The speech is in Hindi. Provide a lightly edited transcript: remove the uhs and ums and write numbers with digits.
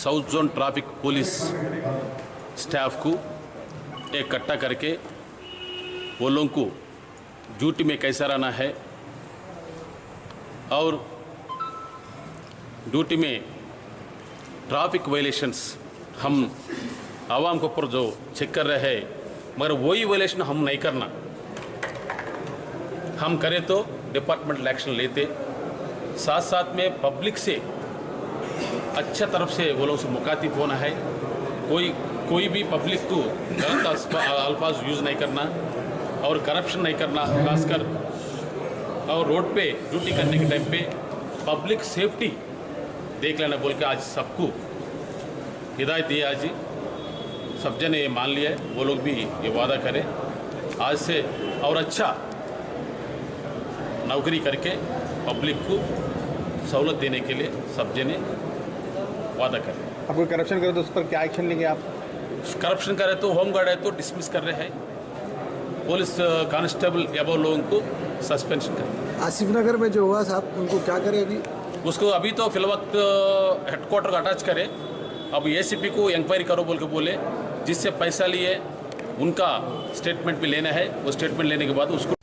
South zone traffic police staff को इकट्ठा करके वो लोगों को ड्यूटी में कैसा रहना है और ड्यूटी में ट्रैफिक वायलेशंस हम आवाम के ऊपर जो चेक कर रहे हैं मगर वही वायलेशन हम नहीं करना, हम करें तो डिपार्टमेंटल एक्शन लेते, साथ साथ में पब्लिक से अच्छा तरफ से वो लोगों से मुखातिब होना है। कोई भी पब्लिक को गलत अल्फाज यूज़ नहीं करना और करप्शन नहीं करना, खासकर और रोड पे ड्यूटी करने के टाइम पे पब्लिक सेफ्टी देख लेना बोल के आज सबको हिदायत दी। आज सब जन ये मान लिया है, वो लोग भी ये वादा करें आज से और अच्छा नौकरी करके पब्लिक को सहूलत देने के लिए सब जने वादा करें। आप कोई करप्शन करें तो उस पर क्या एक्शन लेंगे आप? करप्शन करे तो होम गार्ड है तो डिसमिस कर रहे हैं, पुलिस कांस्टेबल एबो लोगों को सस्पेंशन करें। आसिफ नगर में जो हुआ साहब उनको क्या करें अभी? उसको अभी तो फिलवक्त हेडक्वार्टर अटैच करें, अब एसीपी को इंक्वायरी करो बोल के बोले, जिससे पैसा लिए उनका स्टेटमेंट भी लेना है, वो स्टेटमेंट लेने के बाद उसको